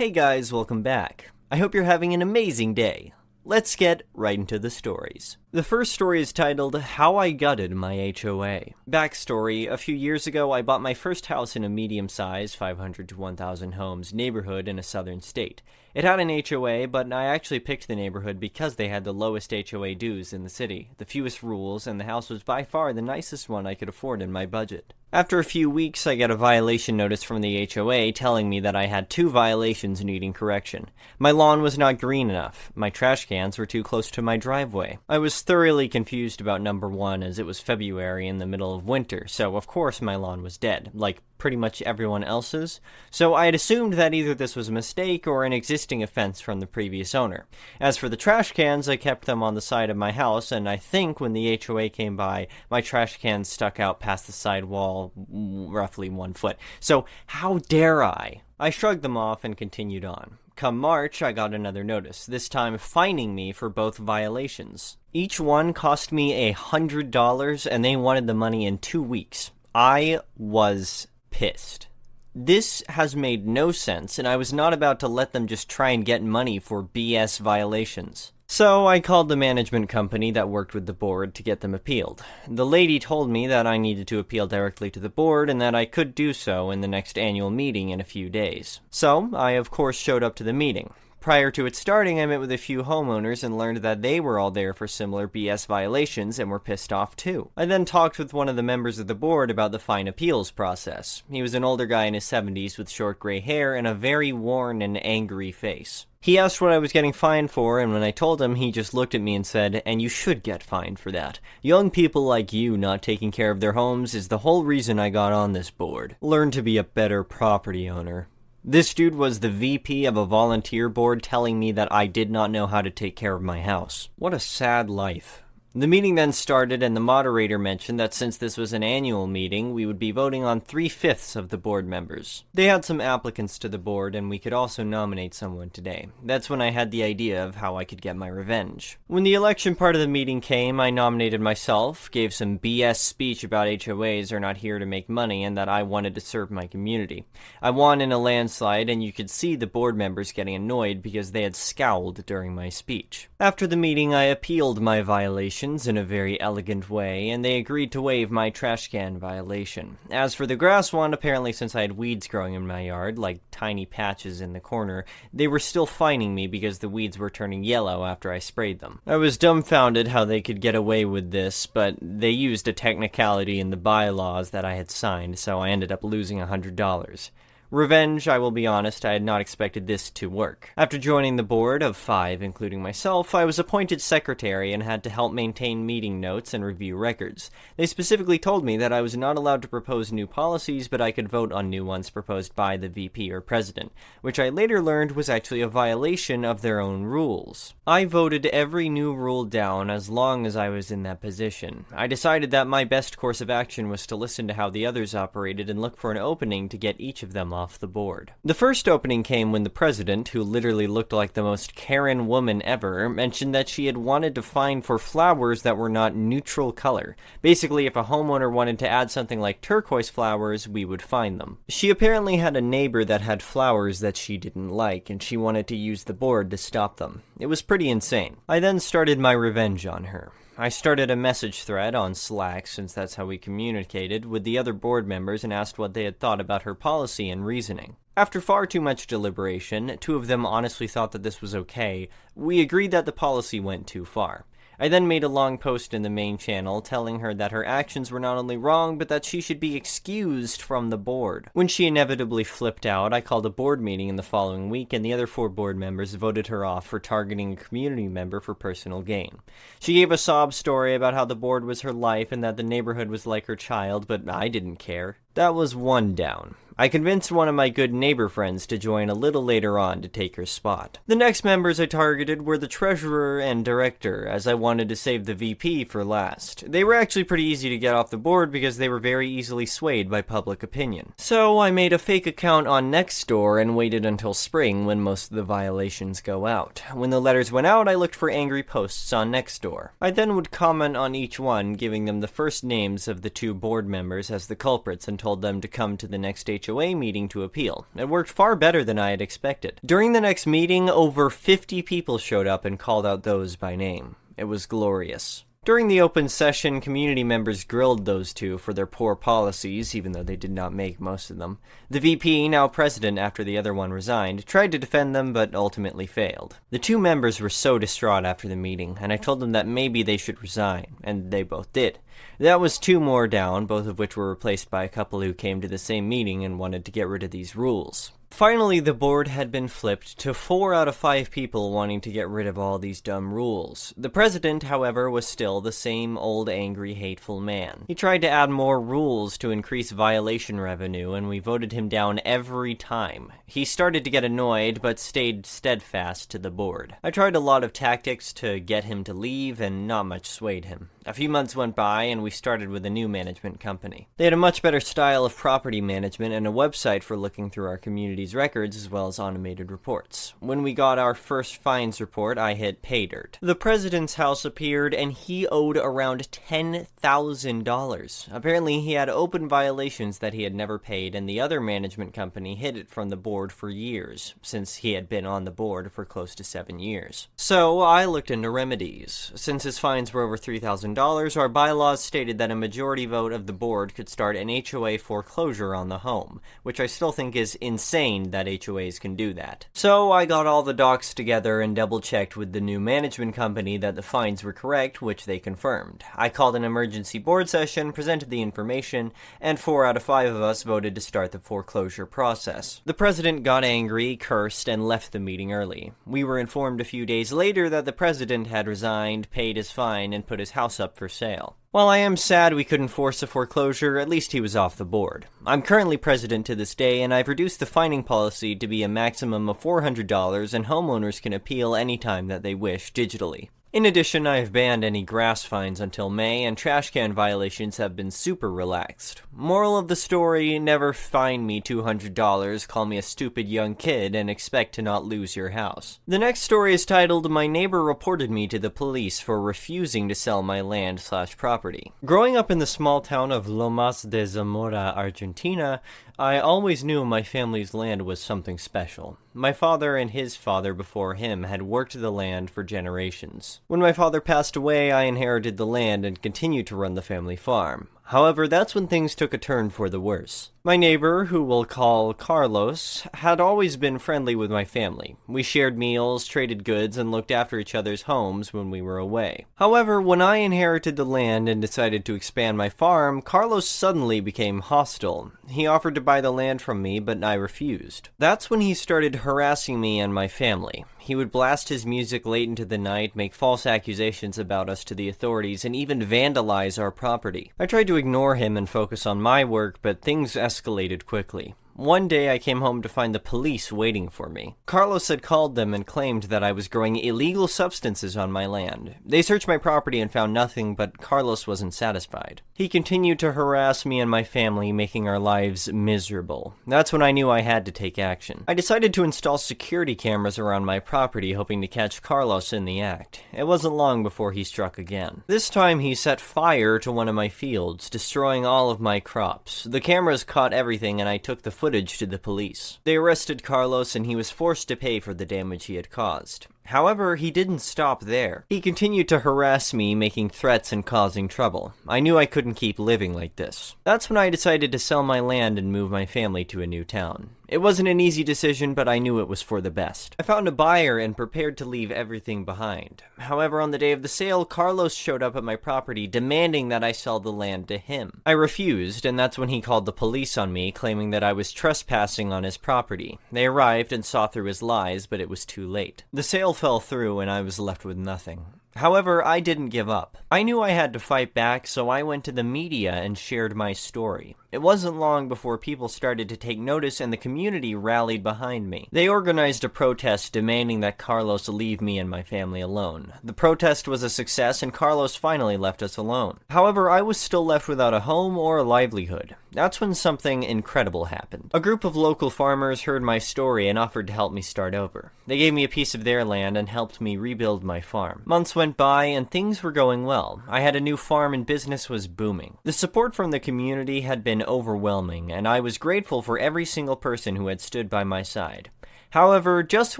Hey guys, welcome back. I hope you're having an amazing day. Let's get right into the stories. The first story is titled, How I Gutted My HOA. Backstory, a few years ago I bought my first house in a medium-sized 500 to 1,000 homes neighborhood in a southern state. It had an HOA, but I actually picked the neighborhood because they had the lowest HOA dues in the city, the fewest rules, and the house was by far the nicest one I could afford in my budget. After a few weeks, I got a violation notice from the HOA telling me that I had 2 violations needing correction. My lawn was not green enough. My trash cans were too close to my driveway. I was thoroughly confused about number 1 as it was February in the middle of winter, so of course my lawn was dead, like pretty much everyone else's. So I had assumed that either this was a mistake or an existing offense from the previous owner. As for the trash cans, I kept them on the side of my house, and I think when the HOA came by, my trash cans stuck out past the side wall roughly 1 foot. So how dare I? I shrugged them off and continued on. Come March, I got another notice, this time fining me for both violations. Each one cost me $100, and they wanted the money in 2 weeks. I was pissed. This has made no sense, and I was not about to let them just try and get money for BS violations. So I called the management company that worked with the board to get them appealed. The lady told me that I needed to appeal directly to the board and that I could do so in the next annual meeting in a few days. So I of course showed up to the meeting. Prior to it starting, I met with a few homeowners and learned that they were all there for similar BS violations and were pissed off too. I then talked with one of the members of the board about the fine appeals process. He was an older guy in his 70s with short gray hair and a very worn and angry face. He asked what I was getting fined for, and when I told him, he just looked at me and said, "And you should get fined for that. Young people like you not taking care of their homes is the whole reason I got on this board. Learn to be a better property owner." This dude was the VP of a volunteer board telling me that I did not know how to take care of my house. What a sad life. The meeting then started, and the moderator mentioned that since this was an annual meeting, we would be voting on 3/5 of the board members. They had some applicants to the board, and we could also nominate someone today. That's when I had the idea of how I could get my revenge. When the election part of the meeting came, I nominated myself, gave some BS speech about HOAs are not here to make money and that I wanted to serve my community. I won in a landslide, and you could see the board members getting annoyed because they had scowled during my speech. After the meeting, I appealed my violation in a very elegant way, and they agreed to waive my trash can violation. As for the grass one, apparently since I had weeds growing in my yard, like tiny patches in the corner, they were still fining me because the weeds were turning yellow after I sprayed them. I was dumbfounded how they could get away with this, but they used a technicality in the bylaws that I had signed, so I ended up losing $100. Revenge, I will be honest, I had not expected this to work. After joining the board of 5, including myself, I was appointed secretary and had to help maintain meeting notes and review records. They specifically told me that I was not allowed to propose new policies, but I could vote on new ones proposed by the VP or president, which I later learned was actually a violation of their own rules. I voted every new rule down as long as I was in that position. I decided that my best course of action was to listen to how the others operated and look for an opening to get each of them off the board. The first opening came when the president, who literally looked like the most Karen woman ever, mentioned that she had wanted to fine for flowers that were not neutral color. Basically, if a homeowner wanted to add something like turquoise flowers, we would fine them. She apparently had a neighbor that had flowers that she didn't like, and she wanted to use the board to stop them. It was pretty insane. I then started my revenge on her. I started a message thread on Slack, since that's how we communicated, with the other board members and asked what they had thought about her policy and reasoning. After far too much deliberation, 2 of them honestly thought that this was okay. We agreed that the policy went too far. I then made a long post in the main channel telling her that her actions were not only wrong, but that she should be excused from the board. When she inevitably flipped out, I called a board meeting in the following week, and the other 4 board members voted her off for targeting a community member for personal gain. She gave a sob story about how the board was her life and that the neighborhood was like her child, but I didn't care. That was 1 down. I convinced one of my good neighbor friends to join a little later on to take her spot. The next members I targeted were the treasurer and director, as I wanted to save the VP for last. They were actually pretty easy to get off the board because they were very easily swayed by public opinion. So I made a fake account on Nextdoor and waited until spring when most of the violations go out. When the letters went out, I looked for angry posts on Nextdoor. I then would comment on each one, giving them the first names of the 2 board members as the culprits and told them to come to the next HOA meeting to appeal. It worked far better than I had expected. During the next meeting, over 50 people showed up and called out those by name. It was glorious. During the open session, community members grilled those two for their poor policies, even though they did not make most of them. The VP, now president after the other one resigned, tried to defend them but ultimately failed. The two members were so distraught after the meeting, and I told them that maybe they should resign, and they both did. That was two more down, both of which were replaced by a couple who came to the same meeting and wanted to get rid of these rules. Finally, the board had been flipped to 4 out of 5 people wanting to get rid of all these dumb rules. The president, however, was still the same old angry, hateful man. He tried to add more rules to increase violation revenue, and we voted him down every time. He started to get annoyed, but stayed steadfast to the board. I tried a lot of tactics to get him to leave, and not much swayed him. A few months went by, and we started with a new management company. They had a much better style of property management and a website for looking through our community's records, as well as automated reports. When we got our first fines report, I hit pay dirt. The president's house appeared, and he owed around $10,000. Apparently, he had open violations that he had never paid, and the other management company hid it from the board for years, since he had been on the board for close to 7 years. So, I looked into remedies. Since his fines were over $3,000, our bylaws stated that a majority vote of the board could start an HOA foreclosure on the home, which I still think is insane that HOAs can do that. So I got all the docs together and double-checked with the new management company that the fines were correct, which they confirmed. I called an emergency board session, presented the information, and 4 out of 5 of us voted to start the foreclosure process. The president got angry, cursed, and left the meeting early. We were informed a few days later that the president had resigned, paid his fine, and put his house up for sale. While I am sad we couldn't force a foreclosure, at least he was off the board. I'm currently president to this day, and I've reduced the fining policy to be a maximum of $400, and homeowners can appeal anytime that they wish digitally. In addition, I have banned any grass fines until May, and trash can violations have been super relaxed. Moral of the story, never fine me $200, call me a stupid young kid, and expect to not lose your house. The next story is titled, My Neighbor Reported Me to the Police for Refusing to Sell My Land/Property. Growing up in the small town of Lomas de Zamora, Argentina, I always knew my family's land was something special. My father and his father before him had worked the land for generations. When my father passed away, I inherited the land and continued to run the family farm. However, that's when things took a turn for the worse. My neighbor, who we'll call Carlos, had always been friendly with my family. We shared meals, traded goods, and looked after each other's homes when we were away. However, when I inherited the land and decided to expand my farm, Carlos suddenly became hostile. He offered to buy the land from me, but I refused. That's when he started harassing me and my family. He would blast his music late into the night, make false accusations about us to the authorities, and even vandalize our property. I tried to ignore him and focus on my work, but things escalated quickly. One day I came home to find the police waiting for me. Carlos had called them and claimed that I was growing illegal substances on my land. They searched my property and found nothing, but Carlos wasn't satisfied. He continued to harass me and my family, making our lives miserable. That's when I knew I had to take action. I decided to install security cameras around my property, hoping to catch Carlos in the act. It wasn't long before he struck again. This time he set fire to one of my fields, destroying all of my crops. The cameras caught everything, and I took the footage to the police. They arrested Carlos, and he was forced to pay for the damage he had caused. However, he didn't stop there. He continued to harass me, making threats and causing trouble. I knew I couldn't keep living like this. That's when I decided to sell my land and move my family to a new town. It wasn't an easy decision, but I knew it was for the best. I found a buyer and prepared to leave everything behind. However, on the day of the sale, Carlos showed up at my property demanding that I sell the land to him. I refused, and that's when he called the police on me, claiming that I was trespassing on his property. They arrived and saw through his lies, but it was too late. The sale fell through, and I was left with nothing. However, I didn't give up. I knew I had to fight back, so I went to the media and shared my story. It wasn't long before people started to take notice and the community rallied behind me. They organized a protest demanding that Carlos leave me and my family alone. The protest was a success and Carlos finally left us alone. However, I was still left without a home or a livelihood. That's when something incredible happened. A group of local farmers heard my story and offered to help me start over. They gave me a piece of their land and helped me rebuild my farm. Months went by and things were going well. I had a new farm and business was booming. The support from the community had been been overwhelming, and I was grateful for every single person who had stood by my side. However, just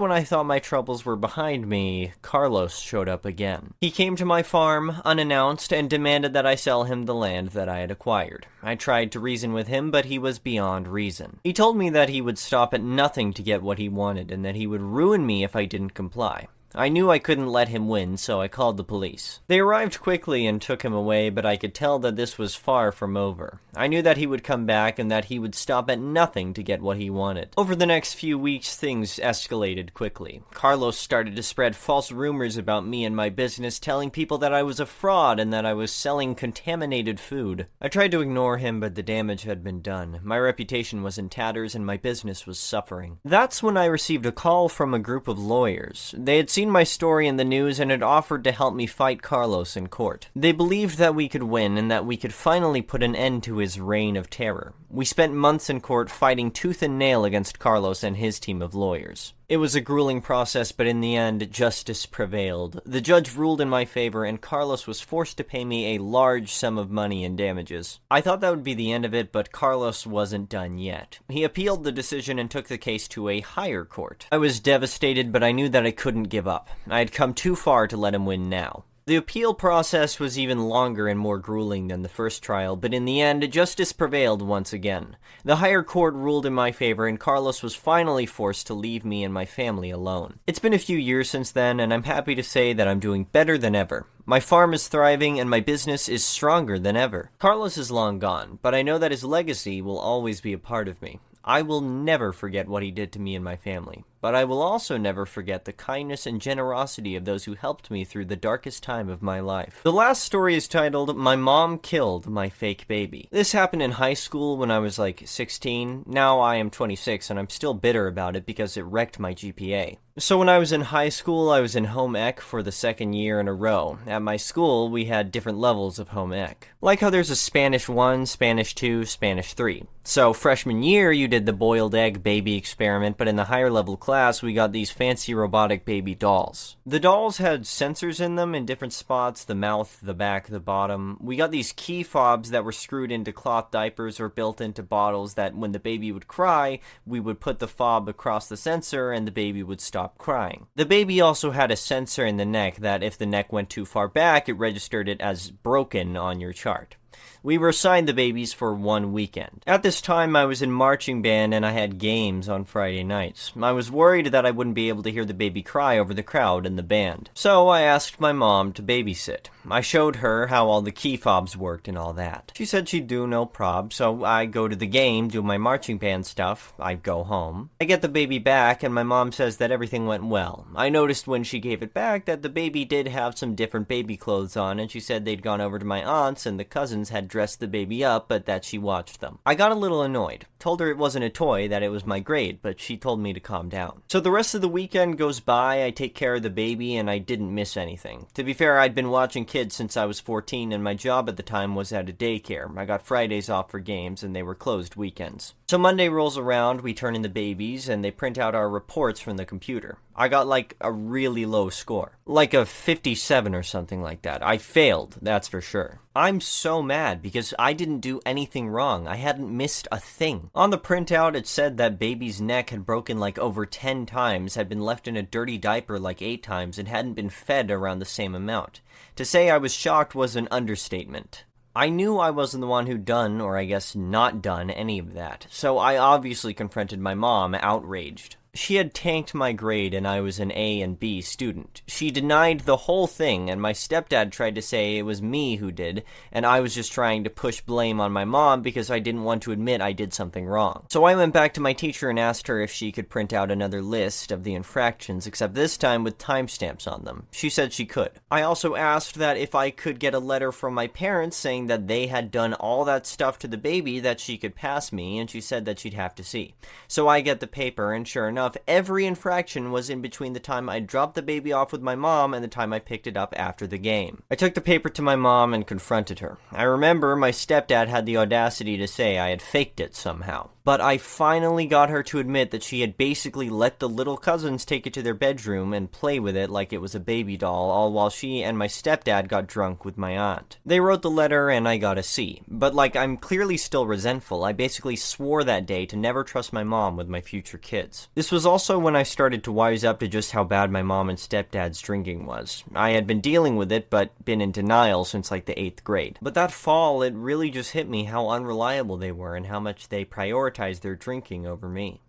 when I thought my troubles were behind me, Carlos showed up again. He came to my farm, unannounced, and demanded that I sell him the land that I had acquired. I tried to reason with him, but he was beyond reason. He told me that he would stop at nothing to get what he wanted, and that he would ruin me if I didn't comply. I knew I couldn't let him win, so I called the police. They arrived quickly and took him away, but I could tell that this was far from over. I knew that he would come back and that he would stop at nothing to get what he wanted. Over the next few weeks, things escalated quickly. Carlos started to spread false rumors about me and my business, telling people that I was a fraud and that I was selling contaminated food. I tried to ignore him, but the damage had been done. My reputation was in tatters and my business was suffering. That's when I received a call from a group of lawyers. They had seen my story in the news and had offered to help me fight Carlos in court. They believed that we could win and that we could finally put an end to his reign of terror. We spent months in court fighting tooth and nail against Carlos and his team of lawyers. It was a grueling process, but in the end, justice prevailed. The judge ruled in my favor, and Carlos was forced to pay me a large sum of money in damages. I thought that would be the end of it, but Carlos wasn't done yet. He appealed the decision and took the case to a higher court. I was devastated, but I knew that I couldn't give up. I had come too far to let him win now. The appeal process was even longer and more grueling than the first trial, but in the end, justice prevailed once again. The higher court ruled in my favor, and Carlos was finally forced to leave me and my family alone. It's been a few years since then, and I'm happy to say that I'm doing better than ever. My farm is thriving, and my business is stronger than ever. Carlos is long gone, but I know that his legacy will always be a part of me. I will never forget what he did to me and my family, but I will also never forget the kindness and generosity of those who helped me through the darkest time of my life. The last story is titled, My Mom Killed My Fake Baby. This happened in high school when I was like 16. Now I am 26 and I'm still bitter about it because it wrecked my GPA. So when I was in high school, I was in home ec for the second year in a row. At my school, we had different levels of home ec. Like how there's a Spanish 1, Spanish 2, Spanish 3. So freshman year, you did the boiled egg baby experiment, but in the higher level class, we got these fancy robotic baby dolls. The dolls had sensors in them in different spots, the mouth, the back, the bottom. We got these key fobs that were screwed into cloth diapers or built into bottles that when the baby would cry, we would put the fob across the sensor and the baby would stop crying. The baby also had a sensor in the neck that if the neck went too far back, it registered it as broken on your chart. We were assigned the babies for one weekend. At this time, I was in marching band and I had games on Friday nights. I was worried that I wouldn't be able to hear the baby cry over the crowd and the band. So I asked my mom to babysit. I showed her how all the key fobs worked and all that. She said she'd do no prob, so I go to the game, do my marching band stuff, I go home. I get the baby back and my mom says that everything went well. I noticed when she gave it back that the baby did have some different baby clothes on, and she said they'd gone over to my aunt's and the cousins had dressed the baby up, but that she watched them. I got a little annoyed. Told her it wasn't a toy, that it was my grade, but she told me to calm down. So the rest of the weekend goes by, I take care of the baby, and I didn't miss anything. To be fair, I'd been watching kids since I was 14, and my job at the time was at a daycare. I got Fridays off for games, and they were closed weekends. So Monday rolls around, we turn in the babies, and they print out our reports from the computer. I got like a really low score. Like a 57 or something like that. I failed, that's for sure. I'm so mad because I didn't do anything wrong. I hadn't missed a thing. On the printout, it said that baby's neck had broken like over 10 times, had been left in a dirty diaper like 8 times, and hadn't been fed around the same amount. To say I was shocked was an understatement. I knew I wasn't the one who'd done, or I guess not done, any of that, so I obviously confronted my mom, outraged. She had tanked my grade and I was an A and B student. She denied the whole thing, and my stepdad tried to say it was me who did, and I was just trying to push blame on my mom because I didn't want to admit I did something wrong. So I went back to my teacher and asked her if she could print out another list of the infractions, except this time with timestamps on them. She said she could. I also asked that if I could get a letter from my parents saying that they had done all that stuff to the baby that she could pass me, and she said that she'd have to see. So I get the paper, and sure enough, enough, every infraction was in between the time I dropped the baby off with my mom and the time I picked it up after the game. I took the paper to my mom and confronted her. I remember my stepdad had the audacity to say I had faked it somehow. But I finally got her to admit that she had basically let the little cousins take it to their bedroom and play with it like it was a baby doll, all while she and my stepdad got drunk with my aunt. They wrote the letter and I got a C. But I'm clearly still resentful. I basically swore that day to never trust my mom with my future kids. This was also when I started to wise up to just how bad my mom and stepdad's drinking was. I had been dealing with it, but been in denial since the 8th grade. But that fall, it really just hit me how unreliable they were and how much they prioritized their drinking over me.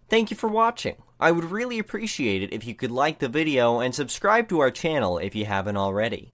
Thank you for watching. I would really appreciate it if you could like the video and subscribe to our channel if you haven't already.